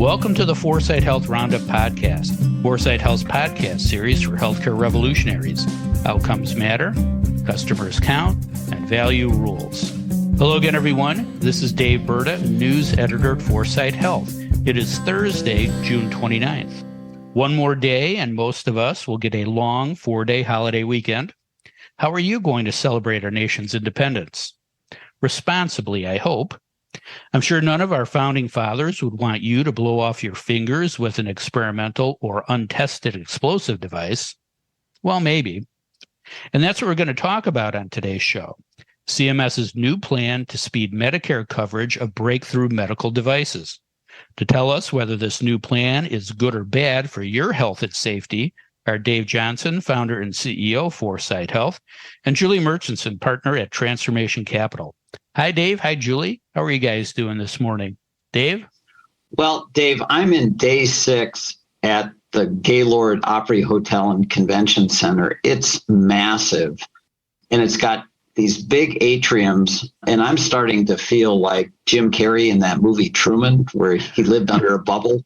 Welcome to the Foresight Health Roundup podcast, Foresight Health's podcast series for healthcare revolutionaries. Outcomes matter, customers count, and value rules. Hello again, everyone. This is Dave Burda, news editor at Foresight Health. It is Thursday, June 29th. One more day, and most of us will get a long 4-day holiday weekend. How are you going to celebrate our nation's independence? Responsibly, I hope. I'm sure none of our founding fathers would want you to blow off your fingers with an experimental or untested explosive device. Well, maybe. And that's what we're going to talk about on today's show. CMS's new plan to speed Medicare coverage of breakthrough medical devices. To tell us whether this new plan is good or bad for your health and safety are Dave Johnson, founder and CEO of Foresight Health, and Julie Murchinson, partner at Transformation Capital. Hi, Dave. Hi, Julie. How are you guys doing this morning? Dave? Well, Dave, I'm in day 6 at the Gaylord Opry Hotel and Convention Center. It's massive, and it's got these big atriums, and I'm starting to feel like Jim Carrey in that movie Truman, where he lived under a bubble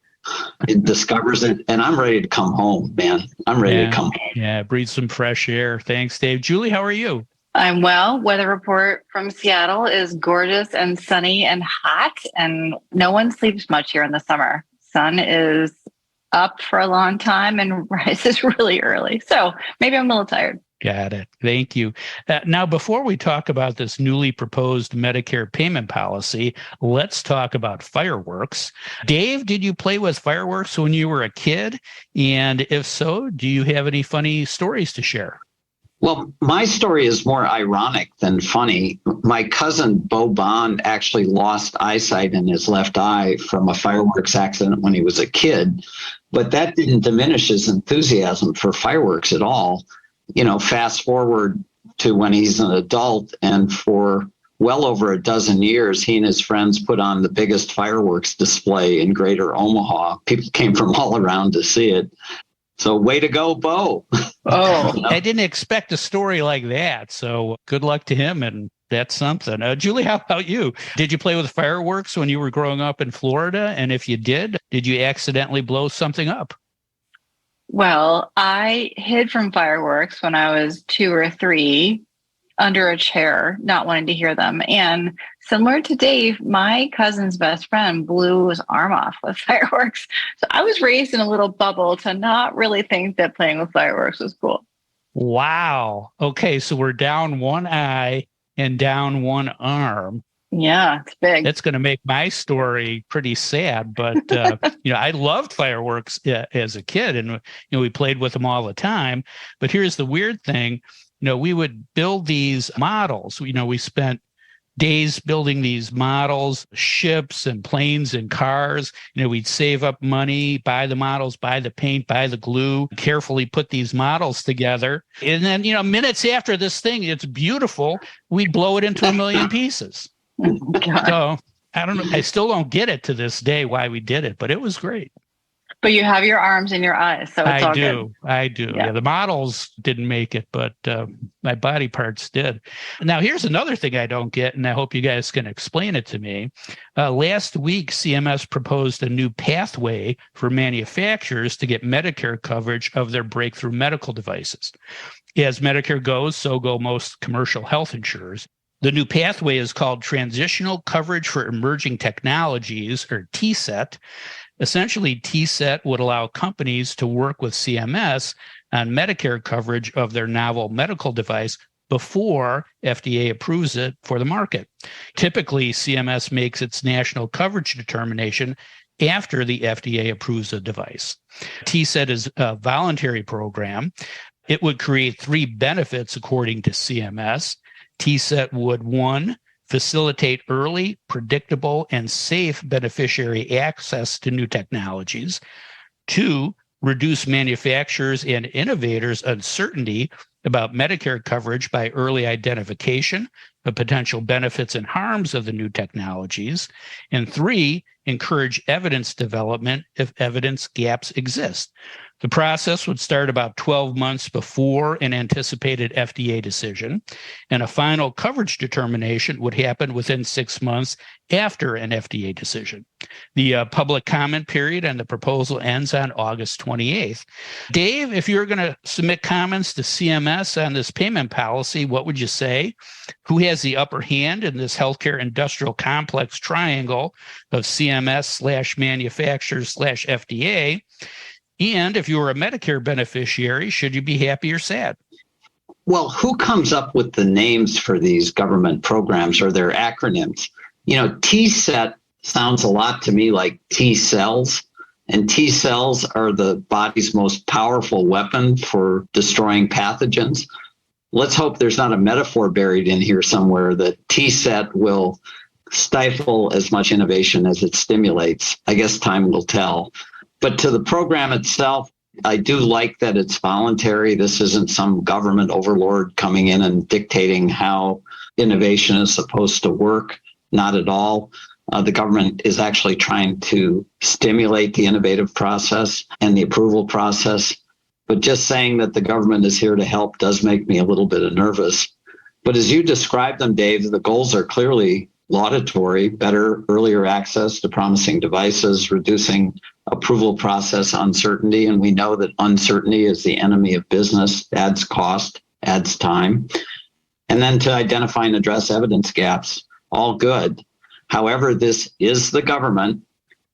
and discovers it, and I'm ready to come home, man. I'm ready to come home. Yeah, breathe some fresh air. Thanks, Dave. Julie, how are you? I'm well. Weather report from Seattle is gorgeous and sunny and hot, and no one sleeps much here in the summer. Sun is up for a long time and rises really early. So maybe I'm a little tired. Got it. Thank you. Now, before we talk about this newly proposed Medicare payment policy, let's talk about fireworks. Dave, did you play with fireworks when you were a kid? And if so, do you have any funny stories to share? Well, my story is more ironic than funny. My cousin, Vaughan, actually lost eyesight in his left eye from a fireworks accident when he was a kid, but that didn't diminish his enthusiasm for fireworks at all. You know, fast forward to when he's an adult, and for well over a dozen years, he and his friends put on the biggest fireworks display in Greater Omaha. People came from all around to see it. So way to go, Bo. Oh, I didn't expect a story like that. So good luck to him. And that's something. Julie, how about you? Did you play with fireworks when you were growing up in Florida? And if you did you accidentally blow something up? Well, I hid from fireworks when I was 2 or 3 under a chair, not wanting to hear them. And similar to Dave, my cousin's best friend blew his arm off with fireworks. So I was raised in a little bubble to not really think that playing with fireworks was cool. Wow. Okay, so we're down one eye and down one arm. Yeah, it's big. That's going to make my story pretty sad, but I loved fireworks as a kid, and we played with them all the time. But here's the weird thing: we would build these models. We spent days building these models, ships and planes and cars. We'd save up money, buy the models, buy the paint, buy the glue, carefully put these models together, and then minutes after this thing, it's beautiful, we'd blow it into a million pieces. So I don't know. I still don't get it to this day why we did it, but it was great. But you have your arms and your eyes, so it's all good. I do. Yeah, the models didn't make it, but my body parts did. Now, here's another thing I don't get, and I hope you guys can explain it to me. Last week, CMS proposed a new pathway for manufacturers to get Medicare coverage of their breakthrough medical devices. As Medicare goes, so go most commercial health insurers. The new pathway is called Transitional Coverage for Emerging Technologies, or TCET. Essentially, TCET would allow companies to work with CMS on Medicare coverage of their novel medical device before FDA approves it for the market. Typically, CMS makes its national coverage determination after the FDA approves a device. TCET is a voluntary program. It would create 3 benefits according to CMS. TCET would, 1, facilitate early, predictable, and safe beneficiary access to new technologies. 2, reduce manufacturers and innovators' uncertainty about Medicare coverage by early identification of potential benefits and harms of the new technologies. And 3, encourage evidence development if evidence gaps exist. The process would start about 12 months before an anticipated FDA decision, and a final coverage determination would happen within 6 months after an FDA decision. The public comment period on the proposal ends on August 28th. Dave, if you're going to submit comments to CMS on this payment policy, what would you say? Who has the upper hand in this healthcare industrial complex triangle of CMS/manufacturers/FDA? And if you were a Medicare beneficiary, should you be happy or sad? Well, who comes up with the names for these government programs or their acronyms? TCET sounds a lot to me like T cells, and T cells are the body's most powerful weapon for destroying pathogens. Let's hope there's not a metaphor buried in here somewhere that TCET will stifle as much innovation as it stimulates. I guess time will tell. But to the program itself, I do like that it's voluntary. This isn't some government overlord coming in and dictating how innovation is supposed to work. Not at all. The government is actually trying to stimulate the innovative process and the approval process. But just saying that the government is here to help does make me a little bit nervous. But as you described them, Dave, the goals are clearly laudatory: better, earlier access to promising devices, reducing approval process uncertainty. And we know that uncertainty is the enemy of business, adds cost, adds time. And then to identify and address evidence gaps, all good. However, this is the government,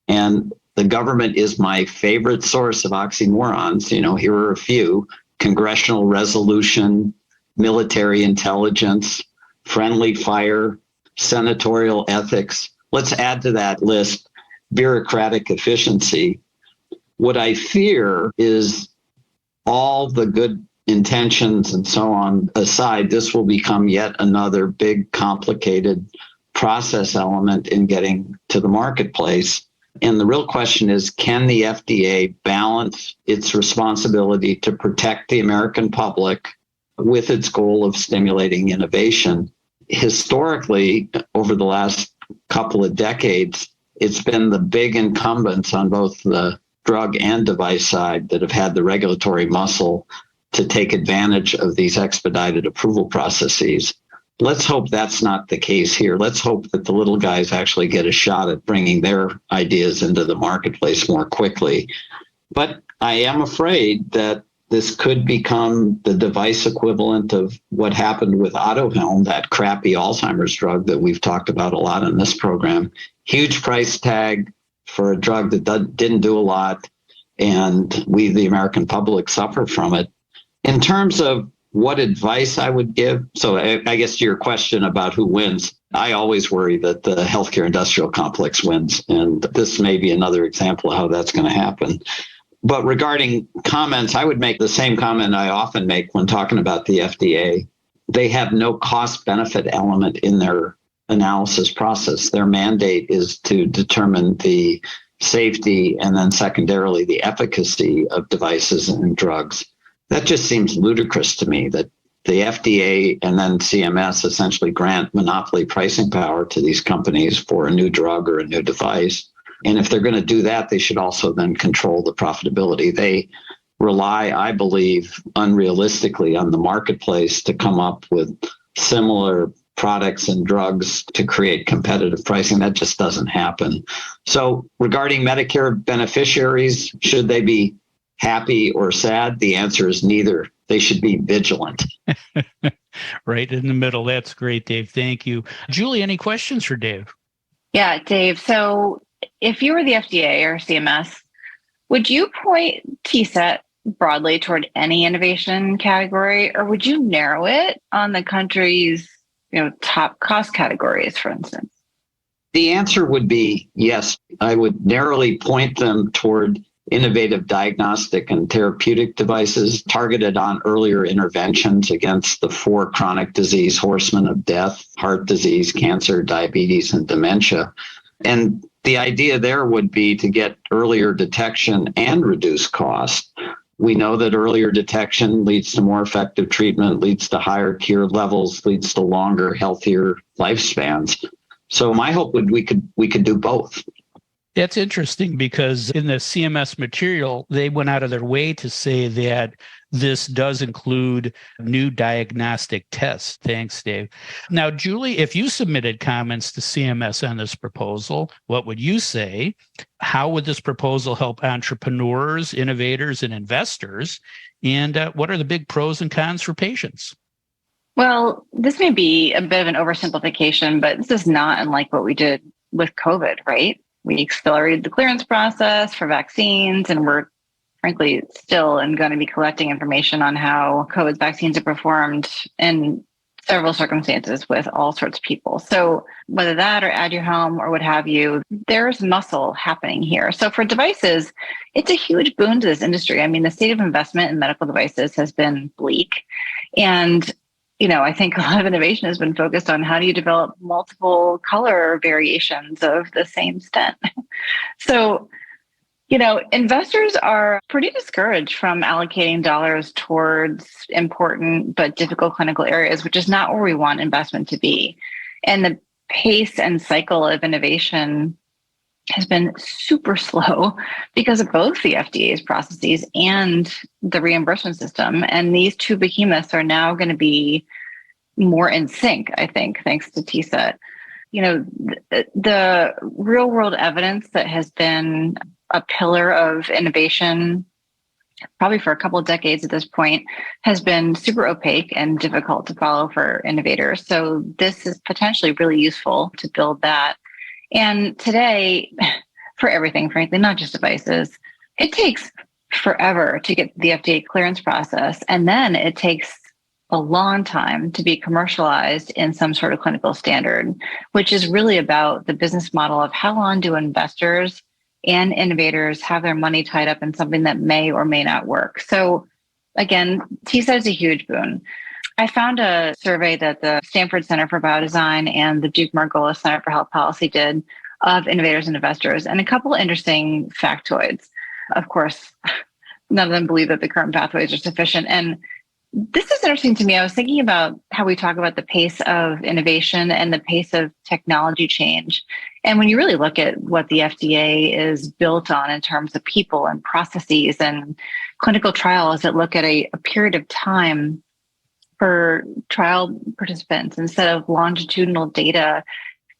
and the government is my favorite source of oxymorons. Here are a few: congressional resolution, military intelligence, friendly fire, senatorial ethics. Let's add to that list bureaucratic efficiency. What I fear is, all the good intentions and so on aside, this will become yet another big, complicated process element in getting to the marketplace. And the real question is, can the FDA balance its responsibility to protect the American public with its goal of stimulating innovation? Historically, over the last couple of decades, it's been the big incumbents on both the drug and device side that have had the regulatory muscle to take advantage of these expedited approval processes. Let's hope that's not the case here. Let's hope that the little guys actually get a shot at bringing their ideas into the marketplace more quickly. But I am afraid that this could become the device equivalent of what happened with Aduhelm, that crappy Alzheimer's drug that we've talked about a lot in this program. Huge price tag for a drug that didn't do a lot, and we, the American public, suffer from it. In terms of what advice I would give, so I guess to your question about who wins, I always worry that the healthcare industrial complex wins, and this may be another example of how that's going to happen. But regarding comments, I would make the same comment I often make when talking about the FDA. They have no cost-benefit element in their analysis process. Their mandate is to determine the safety and then secondarily the efficacy of devices and drugs. That just seems ludicrous to me, that the FDA and then CMS essentially grant monopoly pricing power to these companies for a new drug or a new device. And if they're going to do that, they should also then control the profitability. They rely, I believe, unrealistically on the marketplace to come up with similar products and drugs to create competitive pricing. That just doesn't happen. So regarding Medicare beneficiaries, should they be happy or sad? The answer is neither. They should be vigilant. Right in the middle. That's great, Dave. Thank you. Julie, any questions for Dave? Yeah, Dave. So if you were the FDA or CMS, would you point TCET broadly toward any innovation category, or would you narrow it on the country's top cost categories, for instance? The answer would be yes. I would narrowly point them toward innovative diagnostic and therapeutic devices targeted on earlier interventions against the 4 chronic disease horsemen of death: heart disease, cancer, diabetes, and dementia. And the idea there would be to get earlier detection and reduce cost. We know that earlier detection leads to more effective treatment, leads to higher cure levels, leads to longer, healthier lifespans. So my hope would we could do both. That's interesting because in the CMS material, they went out of their way to say that this does include new diagnostic tests. Thanks, Dave. Now, Julie, if you submitted comments to CMS on this proposal, what would you say? How would this proposal help entrepreneurs, innovators, and investors? And what are the big pros and cons for patients? Well, this may be a bit of an oversimplification, but this is not unlike what we did with COVID, right? We accelerated the clearance process for vaccines, and we're frankly still and going to be collecting information on how COVID vaccines are performed in several circumstances with all sorts of people. So whether that or Add Your Home or what have you, there's muscle happening here. So for devices, it's a huge boon to this industry. I mean, the state of investment in medical devices has been bleak. And I think a lot of innovation has been focused on how do you develop multiple color variations of the same stent. So, investors are pretty discouraged from allocating dollars towards important but difficult clinical areas, which is not where we want investment to be. And the pace and cycle of innovation has been super slow because of both the FDA's processes and the reimbursement system. And these two behemoths are now going to be more in sync, I think, thanks to TCET. The real world evidence that has been a pillar of innovation, probably for a couple of decades at this point, has been super opaque and difficult to follow for innovators. So this is potentially really useful to build that. And today, for everything, frankly, not just devices, it takes forever to get the FDA clearance process. And then it takes a long time to be commercialized in some sort of clinical standard, which is really about the business model of how long do investors and innovators have their money tied up in something that may or may not work. So again, TCET is a huge boon. I found a survey that the Stanford Center for Biodesign and the Duke Margolis Center for Health Policy did of innovators and investors, and a couple of interesting factoids. Of course, none of them believe that the current pathways are sufficient. And this is interesting to me. I was thinking about how we talk about the pace of innovation and the pace of technology change. And when you really look at what the FDA is built on in terms of people and processes and clinical trials that look at a period of time for trial participants instead of longitudinal data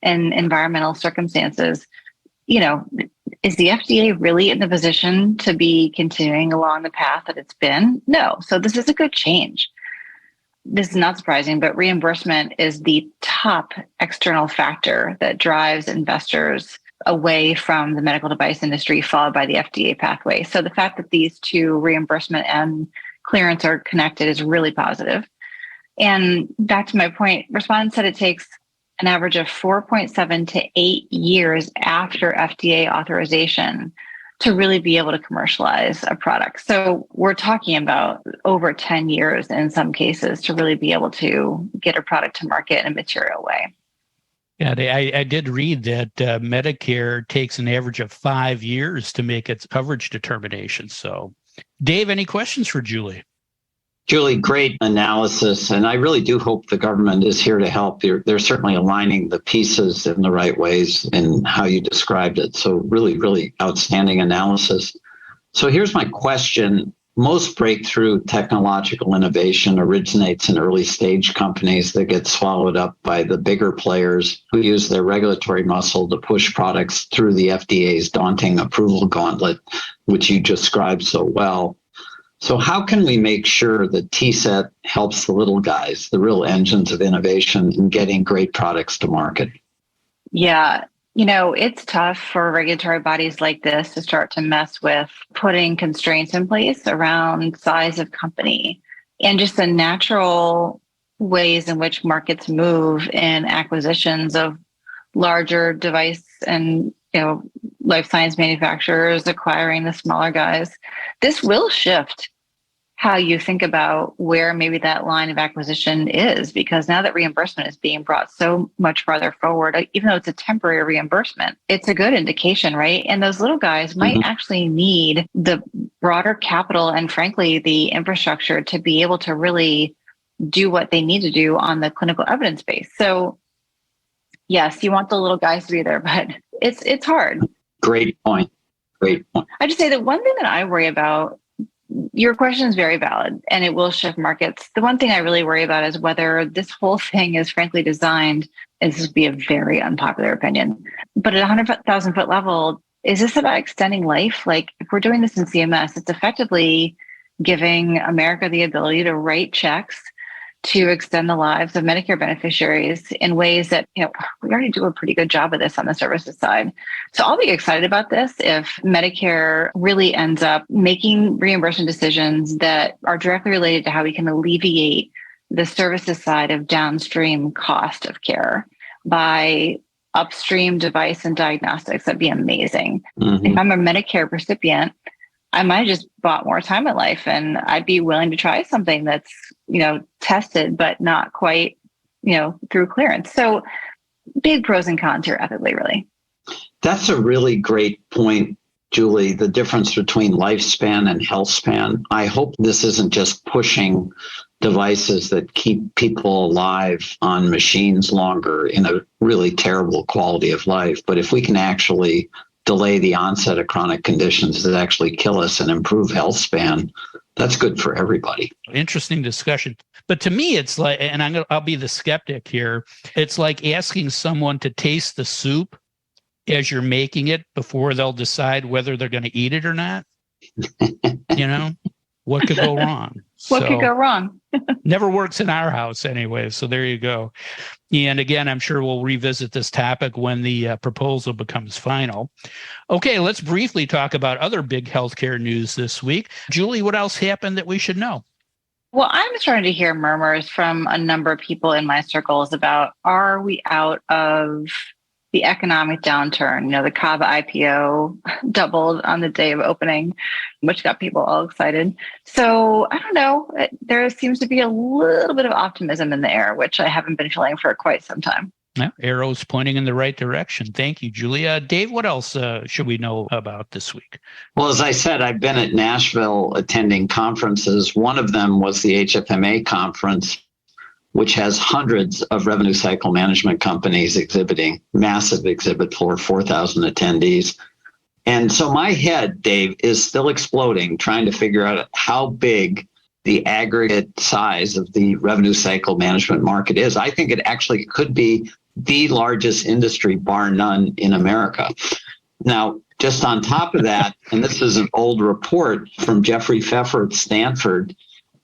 and environmental circumstances, is the FDA really in the position to be continuing along the path that it's been? No. So this is a good change. This is not surprising, but reimbursement is the top external factor that drives investors away from the medical device industry, followed by the FDA pathway. So the fact that these two, reimbursement and clearance, are connected is really positive. And back to my point, respondents said it takes an average of 4.7 to 8 years after FDA authorization to really be able to commercialize a product. So we're talking about over 10 years in some cases to really be able to get a product to market in a material way. Yeah, I did read that Medicare takes an average of 5 years to make its coverage determination. So, Dave, any questions for Julie? Julie, great analysis. And I really do hope the government is here to help. They're certainly aligning the pieces in the right ways in how you described it. So really, really outstanding analysis. So here's my question. Most breakthrough technological innovation originates in early stage companies that get swallowed up by the bigger players who use their regulatory muscle to push products through the FDA's daunting approval gauntlet, which you described so well. So how can we make sure that TCET helps the little guys, the real engines of innovation, in getting great products to market? Yeah, it's tough for regulatory bodies like this to start to mess with putting constraints in place around size of company and just the natural ways in which markets move in acquisitions of larger device and life science manufacturers acquiring the smaller guys. This will shift how you think about where maybe that line of acquisition is, because now that reimbursement is being brought so much farther forward, even though it's a temporary reimbursement, it's a good indication, right? And those little guys might actually need the broader capital and frankly, the infrastructure to be able to really do what they need to do on the clinical evidence base. So yes, you want the little guys to be there, but it's hard. Great point. Great point. I just say that one thing that I worry about, your question is very valid and it will shift markets. The one thing I really worry about is whether this whole thing is frankly designed, and this would be a very unpopular opinion, but at a 100,000 foot level, is this about extending life? Like if we're doing this in CMS, it's effectively giving America the ability to write checks to extend the lives of Medicare beneficiaries in ways that, we already do a pretty good job of this on the services side. So I'll be excited about this if Medicare really ends up making reimbursement decisions that are directly related to how we can alleviate the services side of downstream cost of care by upstream device and diagnostics. That'd be amazing. Mm-hmm. If I'm a Medicare recipient, I might have just bought more time in life and I'd be willing to try something that's, tested, but not quite, through clearance. So big pros and cons here ethically, really. That's a really great point, Julie, the difference between lifespan and health span. I hope this isn't just pushing devices that keep people alive on machines longer in a really terrible quality of life. But if we can actually delay the onset of chronic conditions that actually kill us and improve health span, that's good for everybody. Interesting discussion. But to me, it's like, and I'll be the skeptic here, it's like asking someone to taste the soup as you're making it before they'll decide whether they're going to eat it or not. What could go wrong? What could go wrong? Never works in our house anyway. So there you go. And again, I'm sure we'll revisit this topic when the proposal becomes final. Okay, let's briefly talk about other big healthcare news this week. Julie, what else happened that we should know? Well, I'm starting to hear murmurs from a number of people in my circles about, are we out of the economic downturn? The Kava IPO doubled on the day of opening, which got people all excited. So I don't know. There seems to be a little bit of optimism in the air, which I haven't been feeling for quite some time. Yeah, arrows pointing in the right direction. Thank you, Julia. Dave, what else should we know about this week? Well, as I said, I've been at Nashville attending conferences. One of them was the HFMA conference, which has hundreds of revenue cycle management companies exhibiting, massive exhibit floor, 4,000 attendees. And so my head, Dave, is still exploding, trying to figure out how big the aggregate size of the revenue cycle management market is. I think it actually could be the largest industry, bar none, in America. Now, just on top of that, and this is an old report from Jeffrey Pfeffer at Stanford,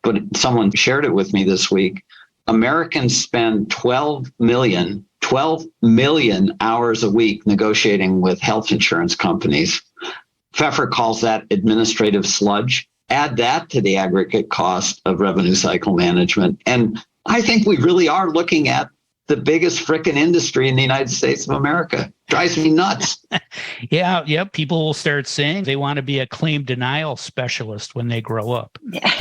but someone shared it with me this week, Americans spend 12 million hours a week negotiating with health insurance companies. Pfeffer calls that administrative sludge. Add that to the aggregate cost of revenue cycle management. And I think we really are looking at the biggest frickin' industry in the United States of America. Drives me nuts. Yeah. People will start saying they want to be a claim denial specialist when they grow up. Yeah.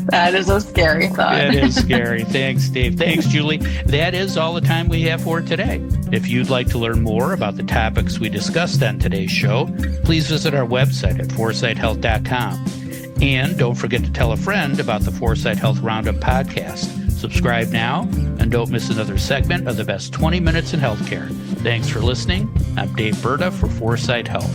That is a scary thought. That is scary. Thanks, Dave. Thanks, Julie. That is all the time we have for today. If you'd like to learn more about the topics we discussed on today's show, please visit our website at foresightshealth.com. And don't forget to tell a friend about the Foresight Health Roundup podcast. Subscribe now and don't miss another segment of the best 20 minutes in healthcare. Thanks for listening. I'm Dave Burda for Foresight Health.